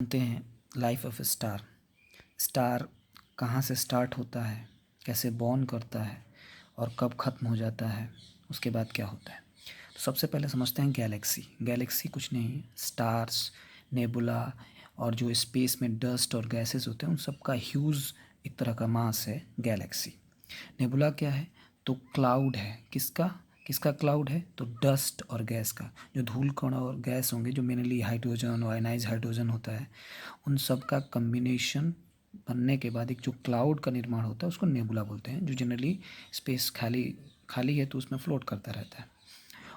जानते हैं life of star. Star कहाँ से स्टार्ट होता है, कैसे बॉर्न करता है और कब ख़त्म हो जाता है, उसके बाद क्या होता है। तो सबसे पहले समझते हैं गैलेक्सी। गैलेक्सी कुछ नहीं, स्टार्स, नेबुला और जो स्पेस में डस्ट और गैसेस होते हैं उन सब का ह्यूज एक तरह का मास है गैलेक्सी। नेबुला क्या है, तो क्लाउड है। किसका किसका क्लाउड है, तो डस्ट और गैस का। जो धूल कण और गैस होंगे, जो मेनली हाइड्रोजन और आयनाइज हाइड्रोजन होता है, उन सब का कम्बिनेशन बनने के बाद एक जो क्लाउड का निर्माण होता है उसको नेबुला बोलते हैं, जो जनरली स्पेस खाली खाली है तो उसमें फ्लोट करता रहता है।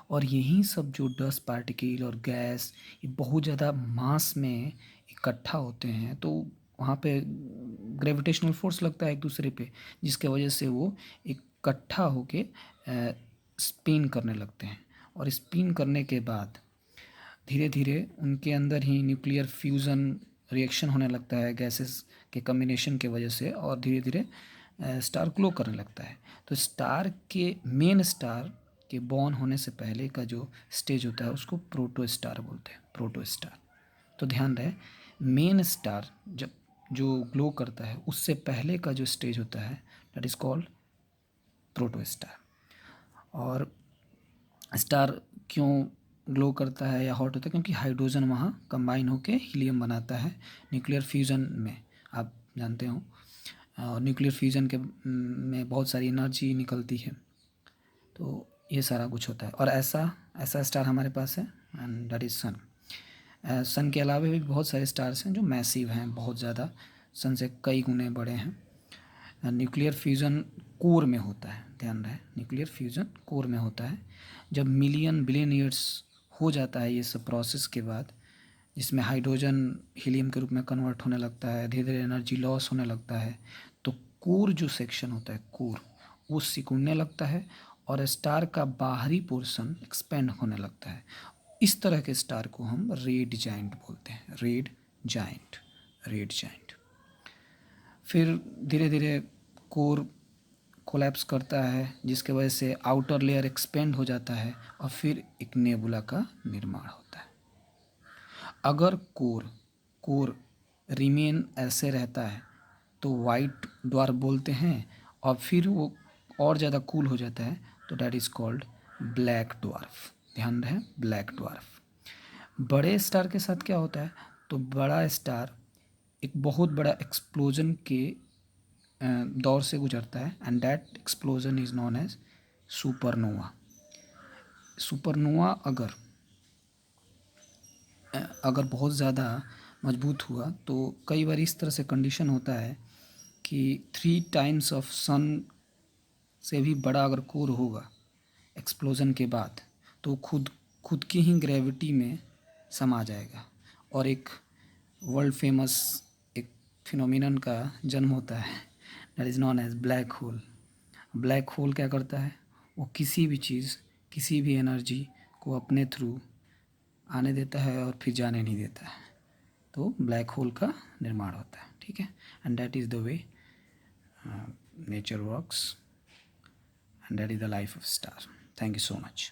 और यही सब जो डस्ट पार्टिकल और गैस ये बहुत ज़्यादा मास में इकट्ठा होते हैं, तो वहाँ पे ग्रेविटेशनल फोर्स लगता है एक दूसरे पे, जिसके वजह से वो इकट्ठा होके स्पिन करने लगते हैं। और स्पिन करने के बाद धीरे धीरे उनके अंदर ही न्यूक्लियर फ्यूज़न रिएक्शन होने लगता है गैसेस के कम्बिनेशन के वजह से, और धीरे धीरे स्टार ग्लो करने लगता है। तो स्टार के मेन स्टार के बॉर्न होने से पहले का जो स्टेज होता है उसको प्रोटो स्टार बोलते हैं, प्रोटो स्टार। तो ध्यान रहे, मेन स्टार जब जो ग्लो करता है उससे पहले का जो स्टेज होता है that is called proto star. और स्टार क्यों ग्लो करता है या हॉट होता है, क्योंकि हाइड्रोजन वहाँ कंबाइन होकर हीलियम बनाता है न्यूक्लियर फ्यूज़न में, आप जानते हो। और न्यूक्लियर फ्यूज़न के में बहुत सारी एनर्जी निकलती है, तो ये सारा कुछ होता है। और ऐसा ऐसा स्टार हमारे पास है एंड दैट इज़ सन। सन के अलावा भी बहुत सारे स्टार्स हैं जो मैसिव हैं, बहुत ज़्यादा, सन से कई गुने बड़े हैं। न्यूक्लियर फ्यूज़न कोर में होता है, ध्यान रहे, न्यूक्लियर फ्यूज़न कोर में होता है। जब मिलियन बिलियन ईयर्स हो जाता है ये सब प्रोसेस के बाद, जिसमें हाइड्रोजन हीलियम के रूप में कन्वर्ट होने लगता है, धीरे धीरे एनर्जी लॉस होने लगता है, तो कोर जो सेक्शन होता है, कोर, वो सिकुड़ने लगता है और स्टार का बाहरी पोर्शन एक्सपेंड होने लगता है। इस तरह के स्टार को हम रेड जाइंट बोलते हैं, रेड जाइंट, रेड जाइंट। फिर धीरे धीरे कोर कोलैप्स करता है, जिसके वजह से आउटर लेयर एक्सपेंड हो जाता है और फिर एक नेबुला का निर्माण होता है। अगर कोर कोर रिमेन ऐसे रहता है तो वाइट ड्वार्फ बोलते हैं, और फिर वो और ज़्यादा कूल हो जाता है तो that is called black dwarf. ध्यान रहे, ब्लैक ड्वार्फ। बड़े स्टार के साथ क्या होता है, तो बड़ा स्टार एक बहुत बड़ा एक्सप्लोजन के दौर से गुजरता है and that explosion is known as supernova. Supernova अगर बहुत ज़्यादा मजबूत हुआ तो कई बार इस तरह से कंडीशन होता है कि 3 टाइम्स ऑफ सन से भी बड़ा अगर कोर होगा एक्सप्लोजन के बाद, तो खुद खुद की ही ग्रेविटी में समा जाएगा और एक वर्ल्ड फेमस एक फिनोमिनन का जन्म होता है, that is known as black hole. Black hole क्या करता है, वो किसी भी चीज़, किसी भी एनर्जी को अपने थ्रू आने देता है और फिर जाने नहीं देता है, तो ब्लैक होल का निर्माण होता है। ठीक है, and that is the way nature works and that is the life of star. Thank you so much.